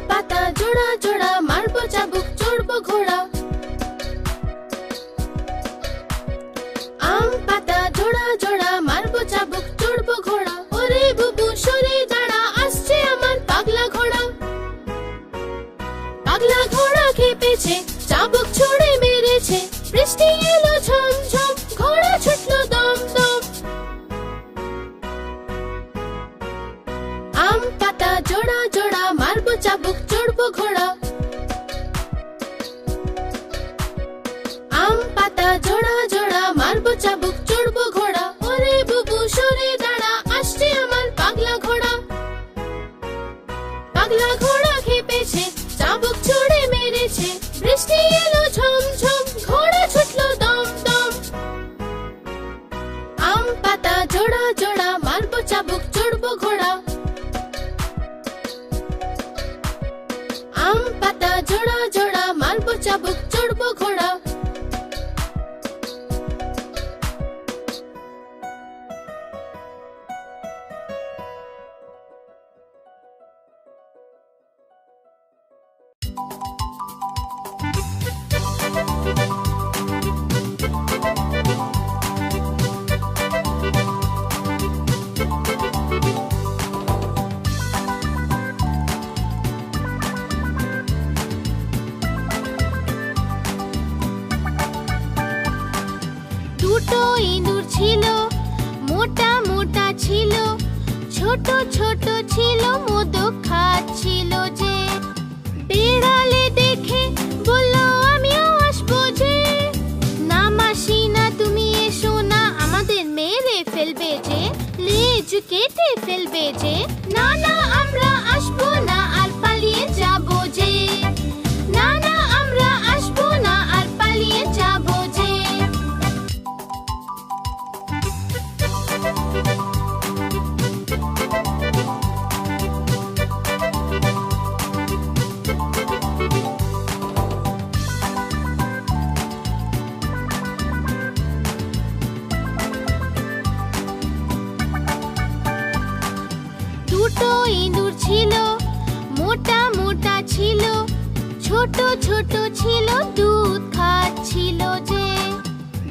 পাতা জোড়া জোড়া মারবো চাবুক চড়বো ঘোড়া। আম পাতা জোড়া জোড়া মারবো চাবুক চড়বো ঘোড়া। ওরে বুবু সরে দাঁড়া, আসছে আমার পাগলা ঘোড়া। পাগলা ঘোড়া খেপেছে, চাবুক ছুঁড়ে মেরেছে, বৃষ্টি এলো ঝমঝম, ঘোড়া ছুটলো দম দম। আম পাতা জোড়া জোড়া মারবো চাবুক চড়বো ঘোড়া। আম পাতা জোড়া জোড়া মারবো চাবুক চড়বো ঘোড়া। ওরে বুবু সরে দাঁড়া, আসছে আমার পাগলা ঘোড়া। পাগলা ঘোড়া খেপেছে, চাবুক ছুঁড়ে মেরেছে, বৃষ্টি এলো ঝমঝম, ঘোড়া ছুটলো দম দম। আম পাতা জোড়া জোড়া মারবো চাবুক চড়বো ঘোড়া। আম পাতা জোড়া জোড়া মারবো চাবুক চড়বো ঘোড়া। দুটো ইঁদুর ছিল, মোটা মোটা ছিল, ছোট ছোট ছিল, মোদক খাচ্ছিল যে। বেড়ালে দেখে বলল আমিও আসবো যে। না মাসি না, তুমি এসো না, আমাদের মেরে ফেলবে যে, লেজ কেটে ফেলবে যে। না না আমরা আসবো না, আর পালিয়ে যাবো যে। না না আমরা আসবো না, আর পালিয়ে যাবো যে। দুটো ইঁদুর ছিল, মোটা মোটা ছিল, ছোট ছোট ছিল, দুধ খাচ্ছিল যে।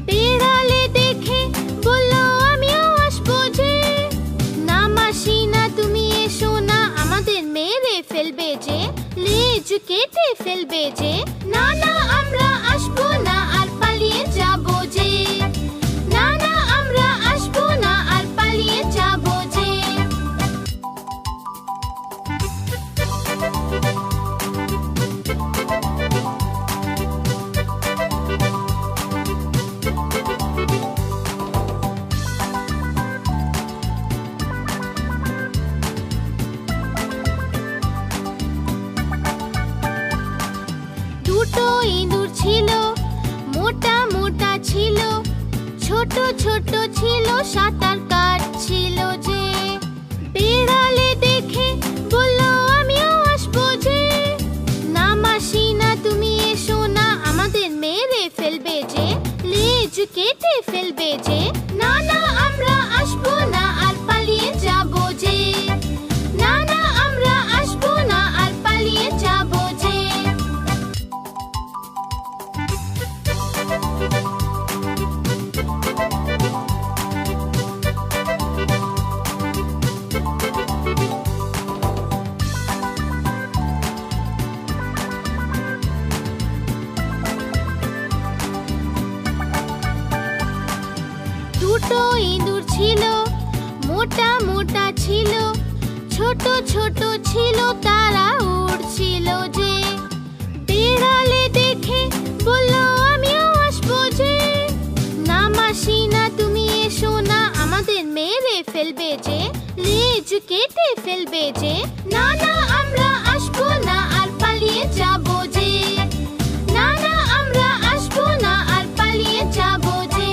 বেড়ালে দেখে বলল আমিও আসবো যে। না মাসি না, তুমি এসো না, আমাদের মেরে ফেলবে যে, লেজ কেটে ফেলবে যে। না না আমরা আসবো না, আর পালিয়ে যাবো যে। না না আমরা আসবো না, আর পালিয়ে যাবো যে। দুটো ইঁদুর ছিল, মোটা মোটা ছিল, ছোট ছোট ছিল, সাঁতার কাটছিল যে। বেড়ালে দেখে বলল আমিও আসবো যে। না মাসি না, তুমি এসো না, আমাদের মেরে ফেলবে যে, লেজ কেটে ফেলবে যে। না না আমরা আসবো না, আর পালিয়ে যাবো যে। না না আমরা আসবো না, আর পালিয়ে যাবো যে। দুটো ইঁদুর ছিল, মোটা মোটা ছিল, ছোট ছোট ছিল, তারা উড়ছিল যে। বেড়ালে দেখে বলল আমিও আসবো যে। না মাসি না, তুমি এসো না, আমাদের মেরে ফেলবে যে, লেজ কেটে ফেলবে যে। না না আমরা আসবো না, আর পালিয়ে যাবো যে। না না আমরা আসবো না, আর পালিয়ে যাবো যে।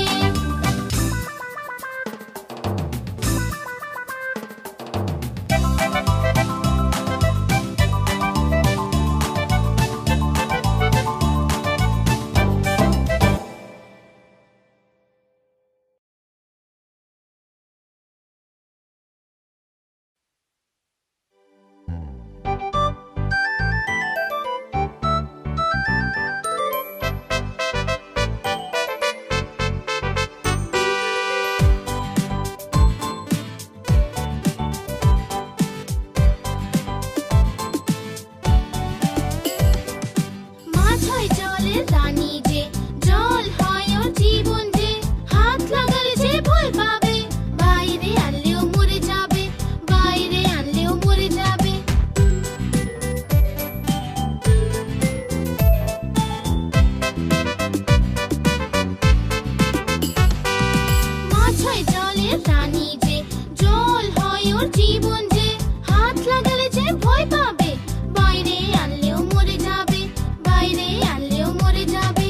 জলের রানী যে, জল হয় ওর জীবন যে, হাত লাগালে যে ভয় পাবে, বাইরে আনলেও মরে যাবে, বাইরে আনলেও মরে যাবে।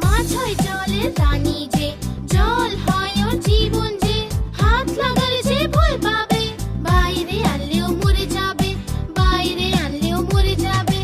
মাছ হয় জলের রানী যে, জল হয় ওর জীবন যে, হাত লাগালে যে ভয় পাবে, বাইরে আনলেও মরে যাবে, বাইরে আনলেও মরে যাবে।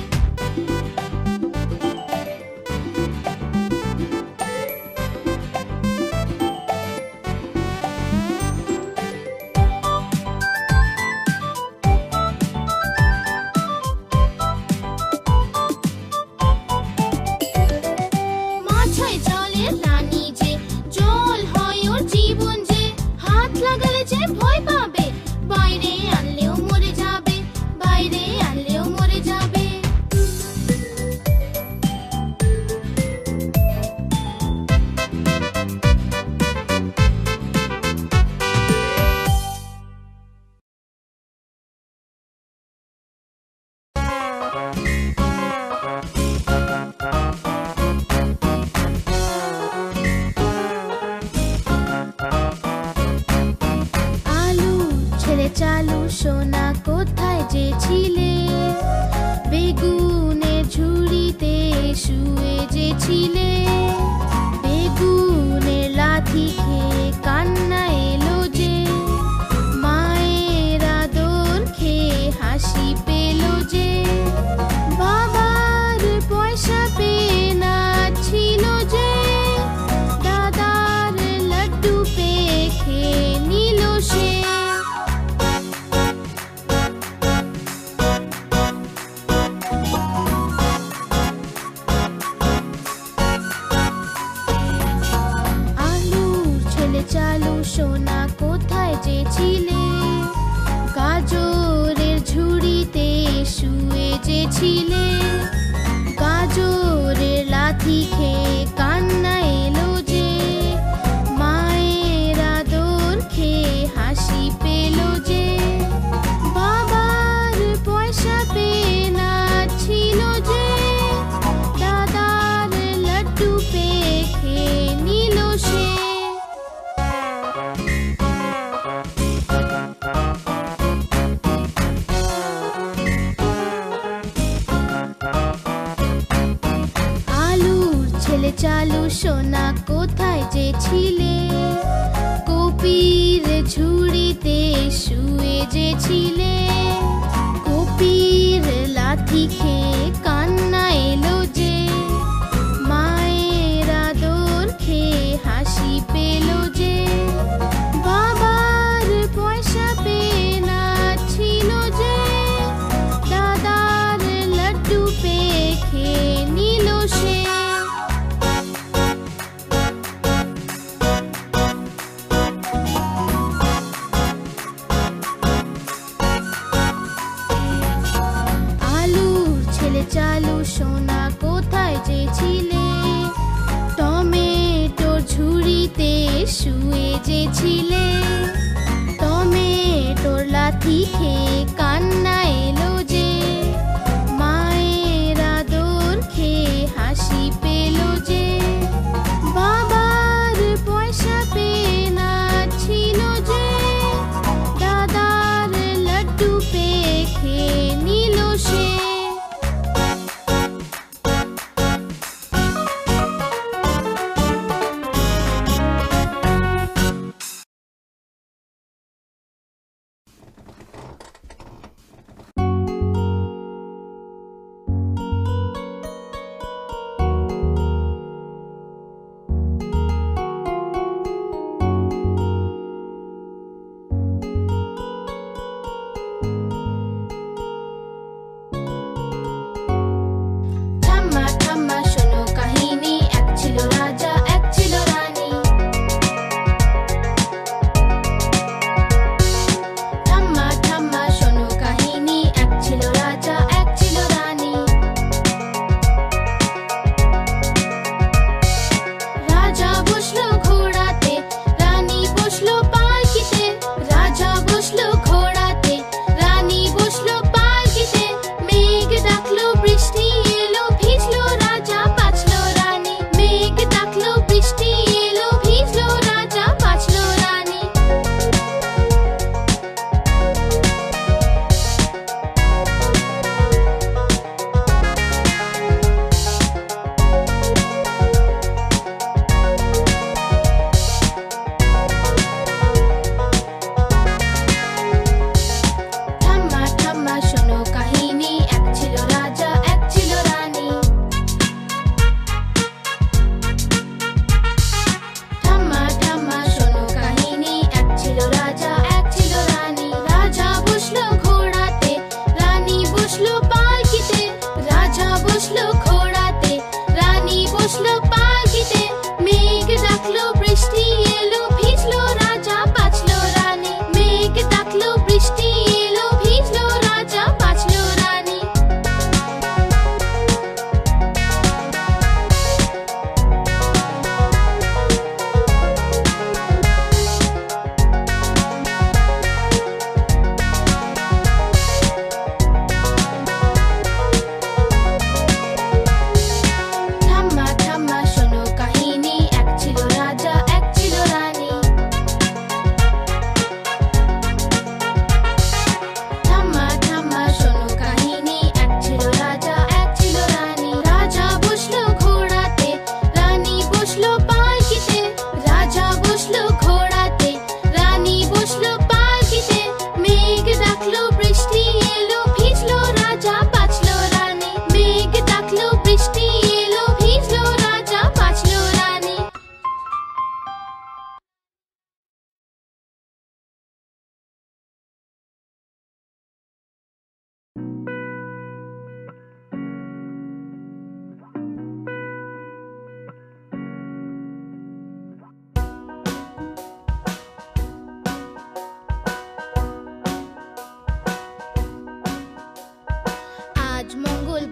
মাছ হয় জলের রানী যে, জল হয় ওর জীবন যে, হাত লাগালে যে ভয় পাবে, বাইরে আনলেও মরে যাবে, বাইরে আনলেও মরে যাবে। আলু ছেড়ে চালু সোনা কোথায় যে ছিলে, বেগুনের ঝুড়িতে শুয়ে যে ছিলে, বেগুনের লাথি খেয়ে কান্না এলো যে, মায়ের আদর খেয়ে হাসি পেল যে, বাবার পয়সা পেয়ে নাচছিল যে, দাদার লাড্ডু পেয়ে খেয়ে নিল সে। আলুর ছেলে চালু সোনা কোথায় যে ছিলে, গাজরের ঝুড়িতে শুয়ে যে ছিলে, গাজরের লাথি খেয়ে কান্না এলো যে, মায়ের আদর খেয়ে হাসি পেল যে, বাবার পয়সা পেয়ে নাচছিল যে, দাদার লাড্ডু পেয়ে খেয়ে নিল সে। আলুর ছেলে চালু সোনা কোথায় যে ছিলে, কপির ঝুড়িতে শুয়ে যে ছিলে, কপির লাথি খেয়ে কান্না এলো যে, মায়ের আদর খেয়ে হাসি পেল যে, বাবার পয়সা পেয়ে নাচছিল যে, দাদার লাড্ডু পেয়ে খেয়ে নিল সে। আলুর ছেলে চালু সোনা কোথায় যে ছিলে, টমেটোর ঝুড়িতে শুয়ে যে ছিলে, টমেটোর লাথি খেয়ে কান্না এলো যে, মায়ের আদর খেয়ে হাসি পেল যে, বাবার পয়সা পেয়ে নাচছিল যে, দাদার লাড্ডু পেয়ে খেয়ে নিল সে।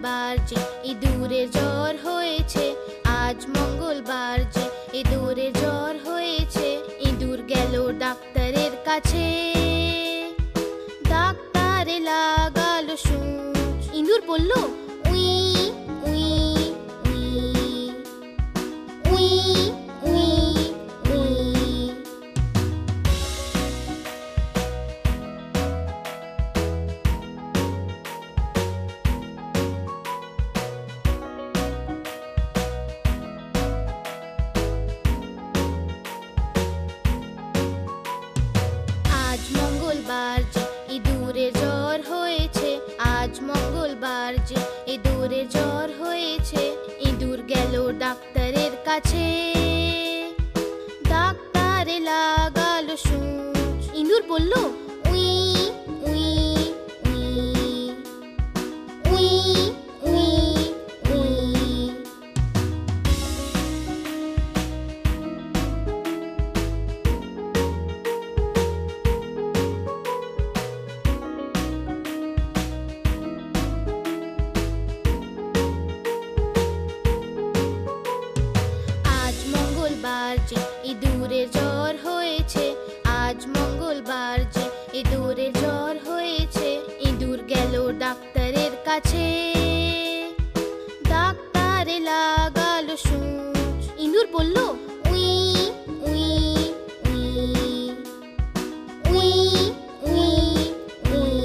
মঙ্গলবার যে ইঁদুরের জ্বর হয়েছে, আজ মঙ্গলবার যে ইঁদুরের জ্বর হয়েছে। ইঁদুর গেল ডাক্তারের কাছে, ডাক্তারে লাগালো সূচ। ইঁদুর বলল উই উই উই উই উই উই। আজ মঙ্গলবার যে ইঁদুরের জ্বর হয়েছে, আজ মঙ্গলবার যে ইঁদুরের জ্বর হয়েছে। ইঁদুর গেল ডাক্তারের কাছে, ডাক্তারে লাগালো সূচ। ইঁদুর বলল উই উই উই উই উই উই। আজ মঙ্গলবার যে ইঁদুরের জ্বর হয়েছে, আজ মঙ্গলবার যে ইঁদুরের জ্বর হয়েছে। ইঁদুর গেল ডাক্তারের কাছে, ডাক্তারে লাগালো সূচ। ইঁদুর বলল উই উই উই উই উই উই।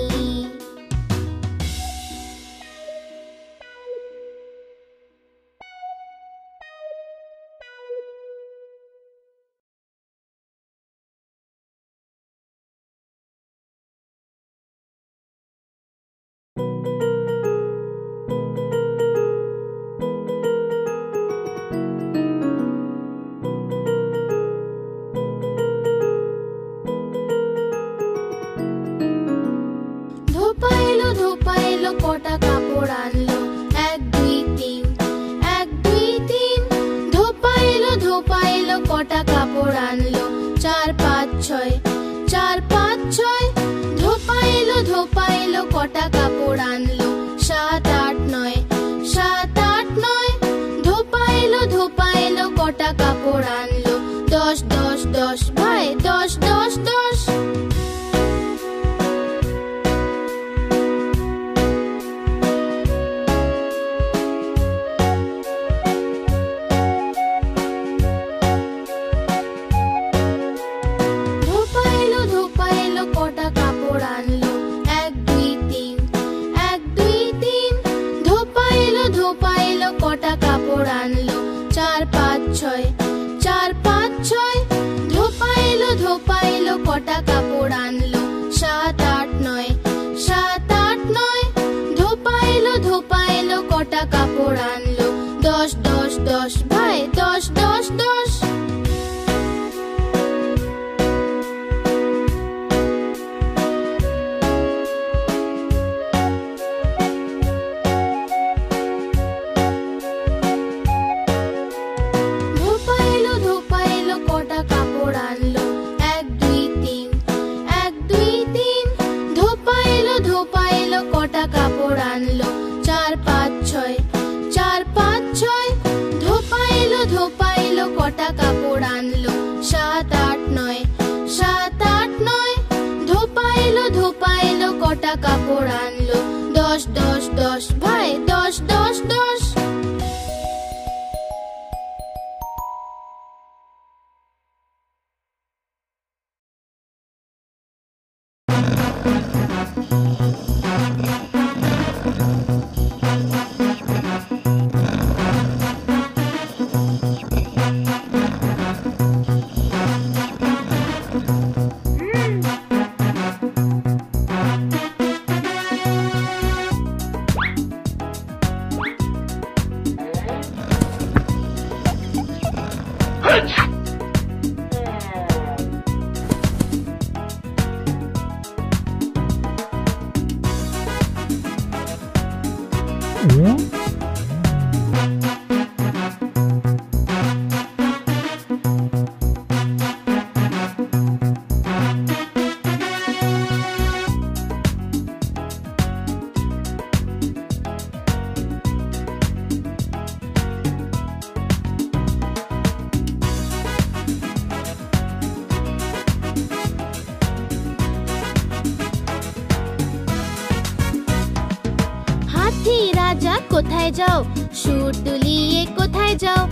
ধোপা এলো ধোপা এলো কটা কাপড় আনলো, 1 2 3 1 2 3। ধোপা এলো কটা কাপড় আনলো, 4 5 6 4 5 6। ধোপা এলো কটা কাপড় আনলো, 7 8 9 7 8 9। ধোপা এলো কটা কাপড় আনলো, 10 10 10 ভাই 10 10 10। ধোপা এলো কটা কাপড় আনলো, 1 2 3 1 2 3। ধোপা এলো কটা কাপড় আনলো, 4 5 6 4 5 6। ধোপা এলো কটা কাপড় আনলো, 7 8 9 7 8 9। ধোপা এলো কটা কাপড় আনলো, 10 10 10 ভাই 10 10 10। ধোপা এলো কটা কাপড় আনলো, 1 2 3 1 2 3। ধোপা এলো কটা কাপড় আনলো, 4 5 6 4 5 6। ধোপা এলো কটা কাপড় আনলো, 7 8 9 7 8 9। ধোপা এলো কটা কাপড় আনলো, 10 10 10 ভাই 10 10 10। হাতি রাজা কোথায় যাও, সুর দুলিয়ে কোথায় যাও?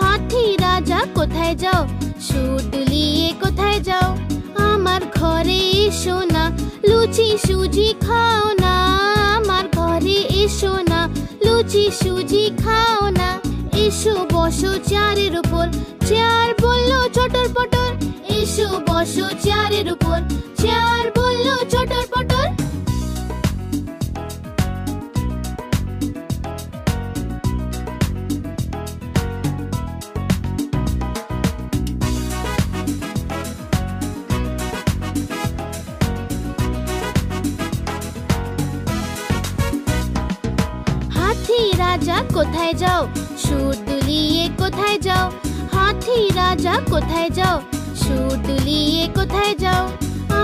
হাতি রাজা কোথায় যাও, সুর দুলিয়ে কোথায় যাও? আমার ঘরে এসো না, লুচি সুজি খাও না। আমার ঘরে এসো না, লুচি সুজি খাও না। এসো বসো চেয়ারের উপর, চেয়ার বললো চটর পটর। এসো বসো চেয়ারের উপর, চেয়ার বললো চটর পটর। হাতি রাজা কোথায় যাও, সুর দুলিয়ে কোথায় যাও? হাতি রাজা কোথায় যাও, সুর দুলিয়ে কোথায় যাও?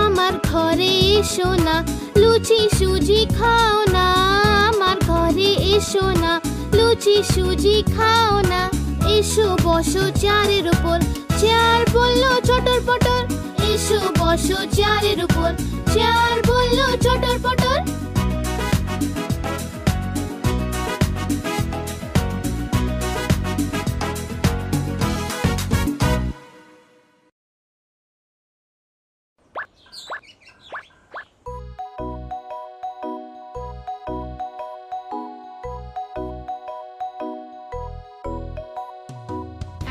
আমার ঘরে এসো না, লুচি সুজি খাও না। আমার ঘরে এসো না, লুচি সুজি খাও না। এসো বসো চেয়ারের উপর, চেয়ার বললো চটর পটর। এসো বসো চেয়ারের উপর, চেয়ার বললো চটর পটর।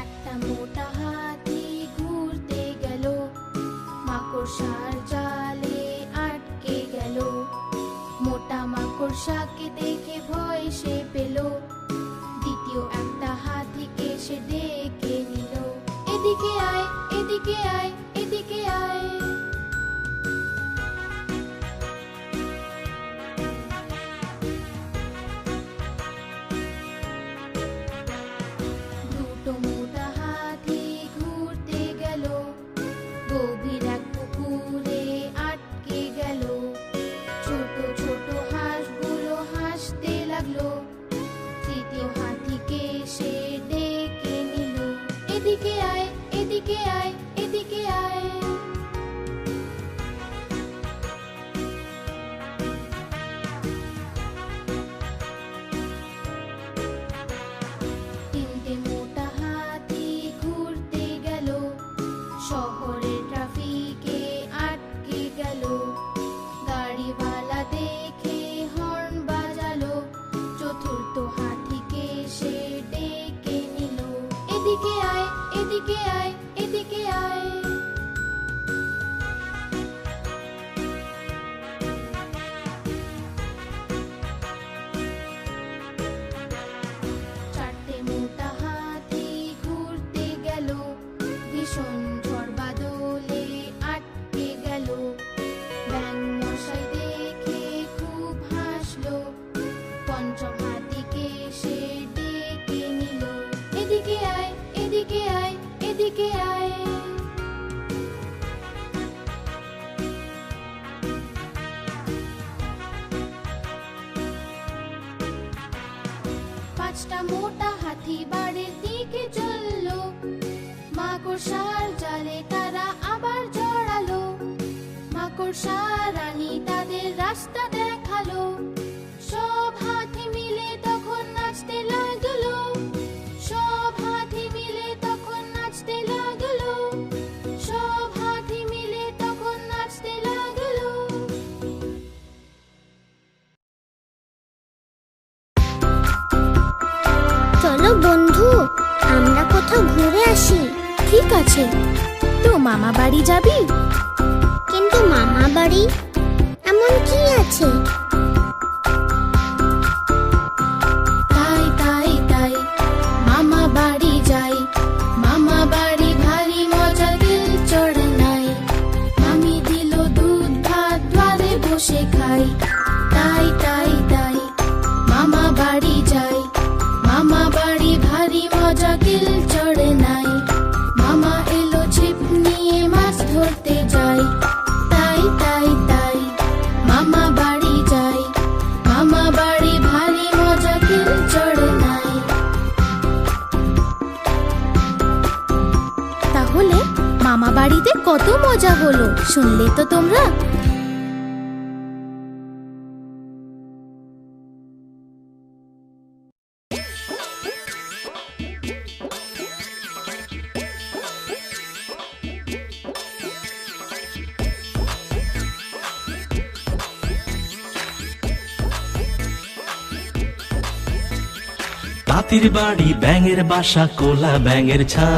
একটা মোটা হাতি ঘুরতে গেল, মাকড়সার জালে আটকে গেল। মোটা মাকড়সাকে দেখে ভয় সে পেল, দ্বিতীয় একটা হাতিকে সে ডেকে নিল। এদিকে আয়, এদিকে আয়, এদিকে আয়। দুটো মোটা হাতি ঘুরতে গেল, গভীর এক পুকুরে আটকে গেল। ছোট ছোট হাঁসগুলো হাসতে লাগলো, তৃতীয় হাতিকে সে ডেকে নিল। এদিকে আয়, এদিকে আয়, এদিকে আয়। তিনটে মোটা হাতি ঘুরতে গেল, শহরের ট্রাফিকে আটকে গেল। গাড়িওয়ালা দেখে হর্ন বাজালো, চতুর্থ হাতিকে সে ডেকে নিল। এদিকে আয়, এদিকে আয়, এদিকে আয়। চারটে মোটা হাতি ঘুরতে গেল, ভীষণ ঝড় বাদলে আটকে গেল। ব্যাঙ মশাই দেখে খুব হাসলো, পঞ্চম হাতিকে সে ডেকে নিল। এদিকে আয়, এদিকে আয়, এদিকে আয়। পাঁচটা মোটা হাতি বাড়ির দিকে চললো, মাকড়সার জালে তারা আবার জড়ালো। মাকড়সা রানী তাদের রাস্তা দেখালো, সব হাতি মিলে তখন নাচতে লাগলো। সব হাতি মিলে তখন নাচতে লাগলো, সব হাতি মিলে তখন নাচতে লাগলো। চলো বন্ধু, আমরা কোথাও ঘুরে আসি। ঠিক আছে, তো মামা বাড়ি যাবি? কিন্তু মামা বাড়ি এমন কি আছে? তাই তাই তাই মামা বাড়ি যাই। মামা বাড়ি ভারী মজা, দিল চড়ে নাই। মামি দিল দুধ ভাত, দ্বারে বসে খাই। তাই তাই তাই মামা বাড়ি যাই। মামা বাড়ি ভারী মজা, দিল চড়ে নাই। মামা এলো ছিপ নিয়ে, মাছ ধরতে যাই। তাই তাই তাই মামা বাড়ি যাই। মামা বাড়ি ভারী মজা, দিল চড়ে নাই। তাহলে মামা বাড়িতে কত মজা হলো, শুনলে তো তোমরা? তাঁতির বাড়ি ব্যাঙের বাসা কোলা ব্যাঙের ছা।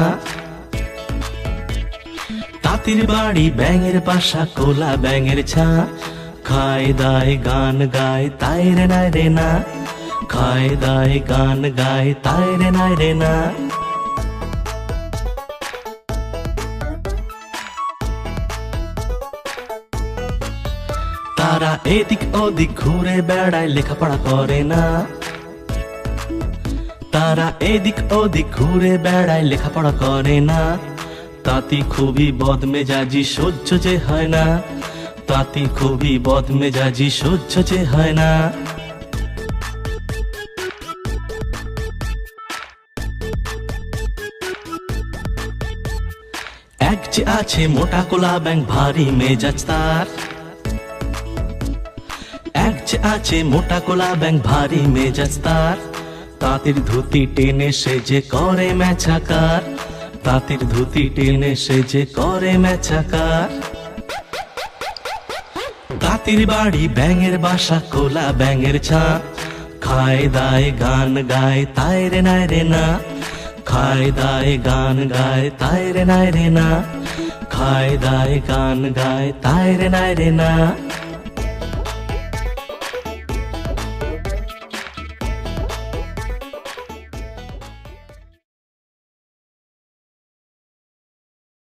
তাঁতির বাড়ি ব্যাঙের বাসা কোলা ব্যাঙের ছা। খায় দায় গান গায় তাই রে নাই রে না। খায় দায় গান গায় তাই রে নাই রে না। তারা এদিক ওদিক ঘুরে বেড়ায় লেখাপড়া করে না। তারা এদিক ওদিক ঘুরে বেড়ায় লেখাপড়া করে না। তাঁতি খুবই বদমেজাজি সহ্য যে হয় না। তাঁতি খুবই বদমেজাজি সহ্য যে হয় না। এক যে আছে মোটা কোলা ব্যাঙ ভারী মেজাজ তার। এক যে আছে মোটা কোলা ব্যাঙ ভারী মেজাজ তার। তাঁতির ধুতি টেনে সে যে করে মেছাকার। তাঁতির ধুতি টেনে সে যে করে মেছাকার। তাঁতির বাড়ি ব্যাঙের বাসা কোলা ব্যাঙের ছা। খায় দায় গান গায় তাই রে নাই রে না। খায় দায় গান গায় তাই রে নাই রে না। খায় দায় গান গায় তাই রে নাই রে না।